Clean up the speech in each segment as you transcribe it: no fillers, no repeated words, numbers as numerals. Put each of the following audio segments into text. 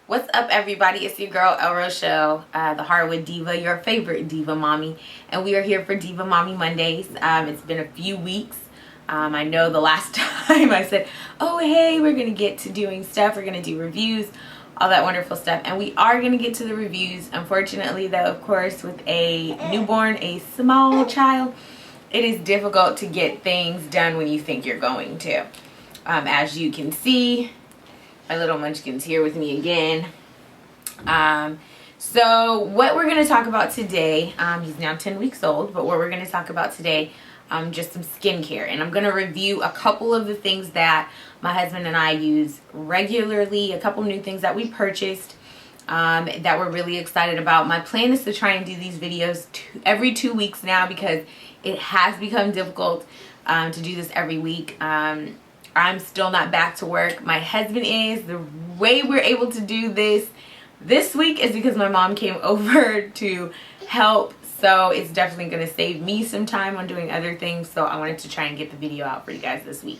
What's up, everybody? It's your girl El Rochelle, the Hardwood Diva, your favorite Diva Mommy, and we are here for Diva Mommy Mondays. It's been a few weeks. I know the last time I said, oh hey, we're gonna get to doing stuff, we're gonna do reviews, all that wonderful stuff, and we are gonna get to the reviews. Unfortunately though, of course, with a newborn, a small child, it is difficult to get things done when you think you're going to. As you can see, my little munchkin's here with me again. So what we're going to talk about today, he's now 10 weeks old, but what we're going to talk about today, just some skincare. And I'm going to review a couple of the things that my husband and I use regularly, a couple new things that we purchased that we're really excited about. My plan is to try and do these videos every 2 weeks now because it has become difficult to do this every week. I'm still not back to work. My husband is. The way we're able to do this week is because my mom came over to help. So it's definitely going to save me some time on doing other things. So I wanted to try and get the video out for you guys this week.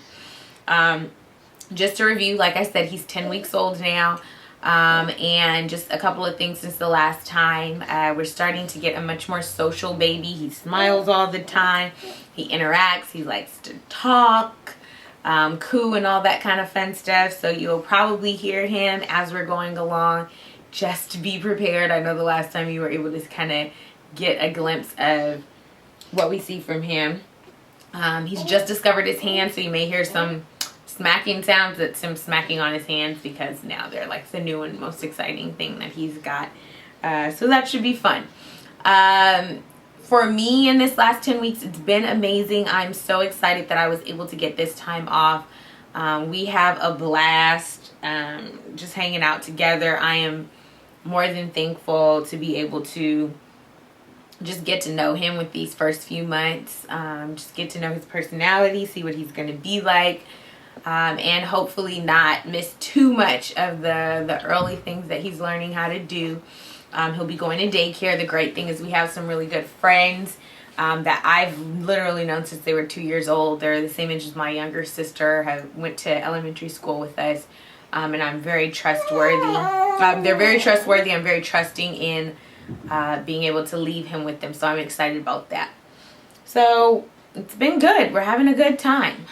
Just to review, like I said, he's 10 weeks old now. And just a couple of things since the last time. We're starting to get a much more social baby. He smiles all the time. He interacts. He likes to talk. Coo and all that kind of fun stuff. So you'll probably hear him as we're going along. Just to be prepared. I know the last time you were able to kind of get a glimpse of what we see from him. He's just discovered his hands, so you may hear some smacking sounds. That's him smacking on his hands because now they're like the new and most exciting thing that he's got. So that should be fun. For me in this last 10 weeks, it's been amazing. I'm so excited that I was able to get this time off. We have a blast just hanging out together. I am more than thankful to be able to just get to know him with these first few months. Just get to know his personality, see what he's going to be like, and hopefully not miss too much of the early things that he's learning how to do. He'll be going to daycare. The great thing is we have some really good friends that I've literally known since they were 2 years old. They're the same age as my younger sister, went to elementary school with us, and I'm very trustworthy. They're very trustworthy. I'm very trusting in being able to leave him with them, so I'm excited about that. So it's been good. We're having a good time.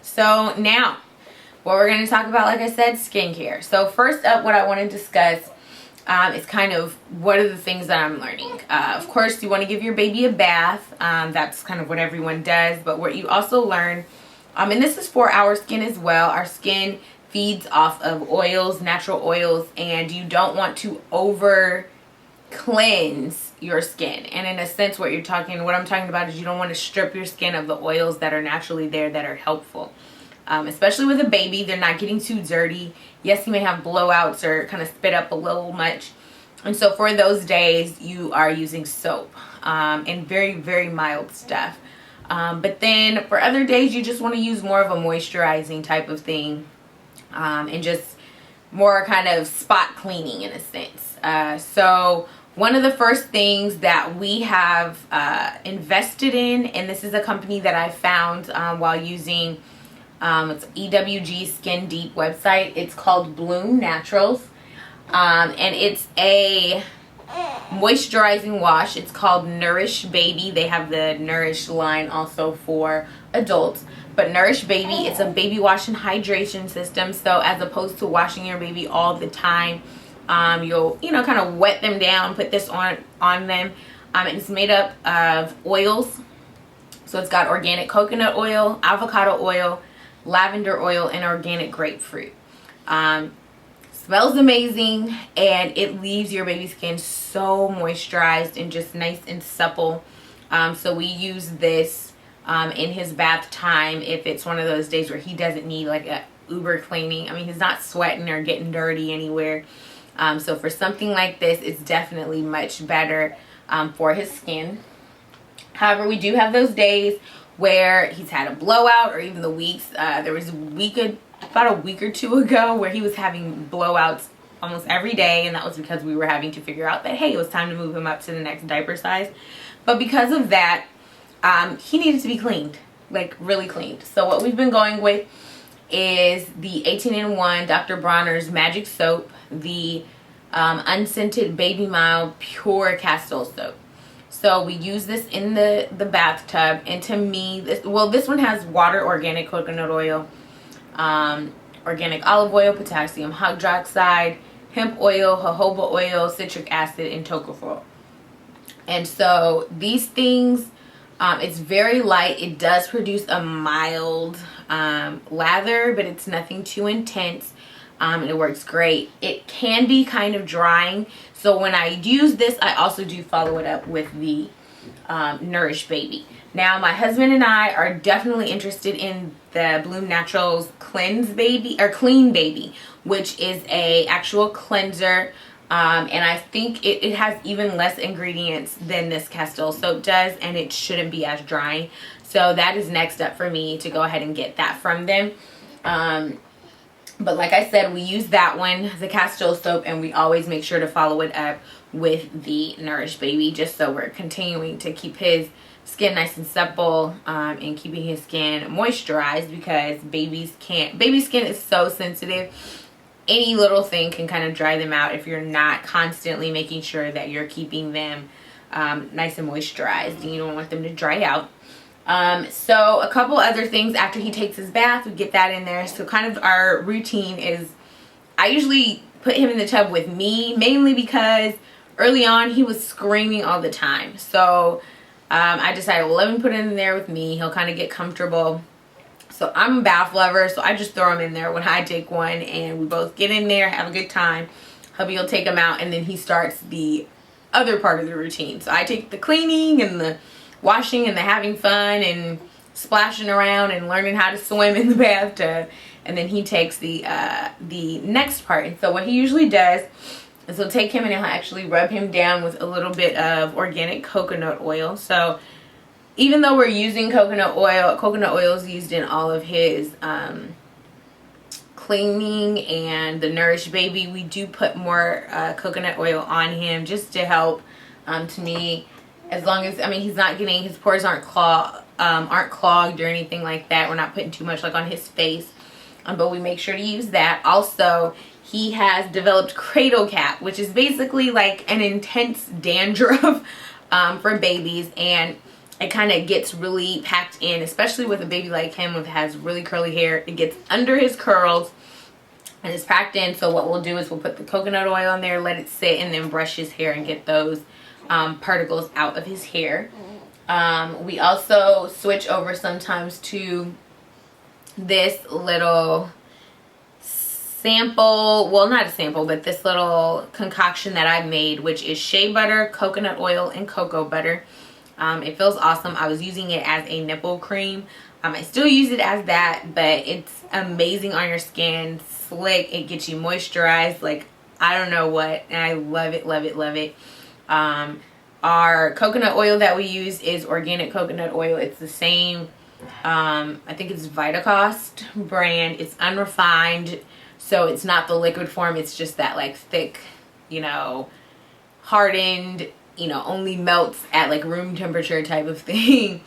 So now, what we're going to talk about, like I said, skincare. So first up, what I want to discuss is kind of what are the things that I'm learning. Of course, you want to give your baby a bath. That's kind of what everyone does. But what you also learn, and this is for our skin as well. Our skin feeds off of oils, natural oils, and you don't want to over cleanse your skin. And in a sense, what I'm talking about is you don't want to strip your skin of the oils that are naturally there that are helpful. Especially with a baby, they're not getting too dirty. Yes, you may have blowouts or kind of spit up a little much. And so for those days, you are using soap and very, very mild stuff. But then for other days, you just want to use more of a moisturizing type of thing and just more kind of spot cleaning in a sense. So one of the first things that we have invested in, and this is a company that I found while using it's EWG Skin Deep website. It's called Bloom Naturals, and it's a moisturizing wash. It's called Nourish Baby. They have the Nourish line also for adults, but Nourish Baby, it's a baby wash and hydration system. So as opposed to washing your baby all the time, you'll kind of wet them down, put this on them. It's made up of oils. So it's got organic coconut oil, avocado oil, lavender oil, and organic grapefruit. Smells amazing, and it leaves your baby's skin so moisturized and just nice and supple. So we use this in his bath time if it's one of those days where he doesn't need like a uber cleaning. I mean, he's not sweating or getting dirty anywhere. So for something like this, it's definitely much better for his skin. However, we do have those days where he's had a blowout, or even the weeks. There was about a week or two ago where he was having blowouts almost every day, and that was because we were having to figure out that, hey, it was time to move him up to the next diaper size. But because of that, he needed to be cleaned, like really cleaned. So what we've been going with is the 18-in-1 Dr. Bronner's Magic Soap, the unscented Baby Mile Pure Castile Soap. So we use this in the bathtub, and to me, this one has water, organic coconut oil, organic olive oil, potassium hydroxide, hemp oil, jojoba oil, citric acid, and tocopherol. And so these things, it's very light. It does produce a mild lather, but it's nothing too intense. And it works great. It can be kind of drying, so when I use this, I also do follow it up with the Nourish Baby. Now, my husband and I are definitely interested in the Bloom Naturals Cleanse Baby, or Clean Baby, which is a actual cleanser. And I think it has even less ingredients than this Castile soap does, and it shouldn't be as drying. So that is next up for me to go ahead and get that from them. But like I said, we use that one, the Castile soap, and we always make sure to follow it up with the Nourish Baby, just so we're continuing to keep his skin nice and supple, and keeping his skin moisturized, because baby skin is so sensitive. Any little thing can kind of dry them out if you're not constantly making sure that you're keeping them nice and moisturized, and you don't want them to dry out. So a couple other things after he takes his bath, we get that in there. So kind of our routine is, I usually put him in the tub with me, mainly because early on he was screaming all the time. So I decided, well, let me put him in there with me. He'll kind of get comfortable. So I'm a bath lover, so I just throw him in there when I take one, and we both get in there, have a good time. Hubby will take him out, and then he starts the other part of the routine. So I take the cleaning and the washing and the having fun and splashing around and learning how to swim in the bathtub, and then he takes the next part. And so what he usually does is he'll take him and he'll actually rub him down with a little bit of organic coconut oil. So even though we're using coconut oil is used in all of his cleaning and the Nourish Baby, we do put more coconut oil on him just to help, to me, as long as, I mean, he's not getting, his pores aren't clogged or anything like that. We're not putting too much like on his face, but we make sure to use that. Also, he has developed Cradle Cap, which is basically like an intense dandruff for babies, and it kind of gets really packed in, especially with a baby like him who has really curly hair. It gets under his curls and it's packed in. So what we'll do is we'll put the coconut oil on there, let it sit, and then brush his hair and get those particles out of his hair. We also switch over sometimes to this little sample, well, not a sample, but this little concoction that I've made, which is shea butter, coconut oil, and cocoa butter. It feels awesome. I was using it as a nipple cream. I still use it as that, but it's amazing on your skin. Slick. It gets you moisturized like I don't know what, and I love it, love it, love it. Our coconut oil that we use is organic coconut oil. It's the same, I think it's Vitacost brand. It's unrefined, so it's not the liquid form. It's just that like thick, you know, hardened, you know, only melts at like room temperature type of thing.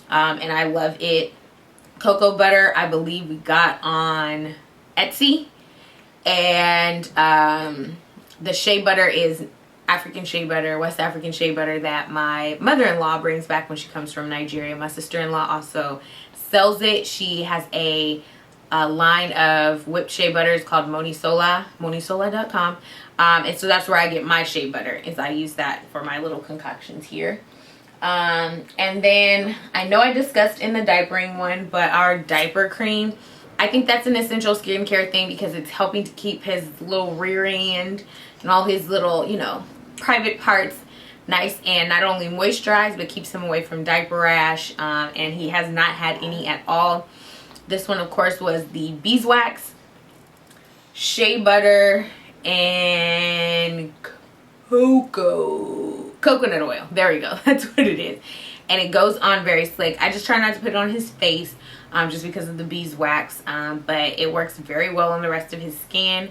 And I love it. Cocoa butter, I believe we got on Etsy. And the shea butter is African shea butter, West African shea butter that my mother-in-law brings back when she comes from Nigeria. My sister-in-law also sells it. She has a line of whipped shea butters called Monisola, monisola.com. And so that's where I get my shea butter, is I use that for my little concoctions here. And then I know I discussed in the diapering one, but our diaper cream, I think that's an essential skincare thing because it's helping to keep his little rear end and all his little, you know, private parts nice and not only moisturized, but keeps him away from diaper rash. And he has not had any at all. This one, of course, was the beeswax, shea butter, and coconut oil. There we go. That's what it is. And it goes on very slick. I just try not to put it on his face just because of the beeswax. But it works very well on the rest of his skin.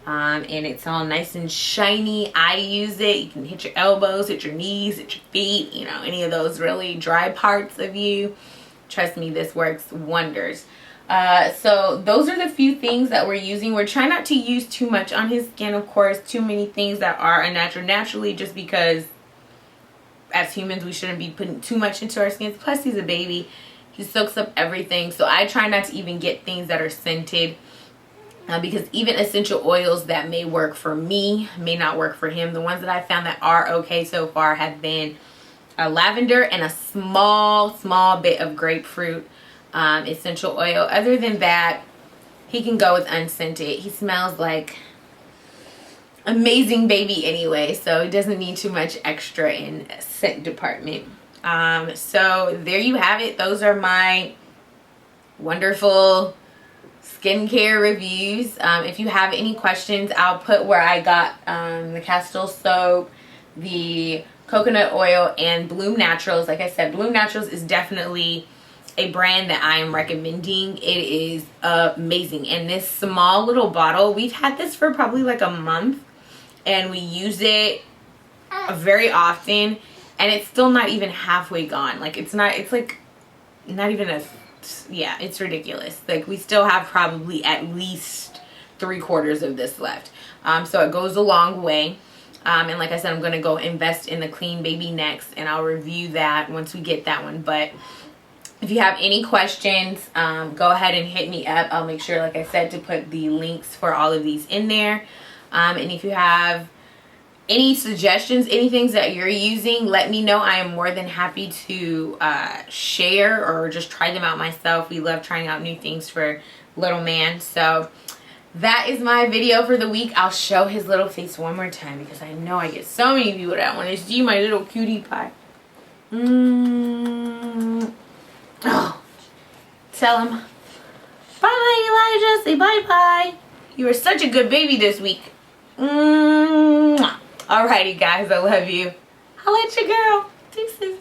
And it's all nice and shiny. I use it. You can hit your elbows, hit your knees, hit your feet, you know, any of those really dry parts of you. Trust me, this works wonders. So those are the few things that we're using. We're trying not to use too much on his skin, of course, too many things that are unnatural naturally, just because as humans we shouldn't be putting too much into our skins. Plus he's a baby, he soaks up everything. So I try not to even get things that are scented, because even essential oils that may work for me may not work for him. The ones that I found that are okay so far have been a lavender and a small bit of grapefruit essential oil. Other than that, he can go with unscented. He smells like amazing baby anyway, so he doesn't need too much extra in scent department. So there you have it. Those are my wonderful skincare reviews. If you have any questions, I'll put where I got the Castile soap, the coconut oil, and Bloom Naturals. Like I said, Bloom Naturals is definitely a brand that I am recommending. It is amazing. And this small little bottle, we've had this for probably like a month, and we use it very often, and it's still not even halfway gone. Like it's like not even a, yeah, it's ridiculous. Like we still have probably at least 3/4 of this left. So it goes a long way. And like I said, I'm going to go invest in the Clean Baby next, and I'll review that once we get that one. But if you have any questions, go ahead and hit me up. I'll make sure, like I said, to put the links for all of these in there. And if you have any suggestions, any things that you're using, let me know. I am more than happy to share or just try them out myself. We love trying out new things for little man. So that is my video for the week. I'll show his little face one more time because I know I get so many people that want to see my little cutie pie. Oh, tell him bye, Elijah. Say bye-bye. You were such a good baby this week. Alrighty, guys. I love you. I'll let you, girl. Deuces.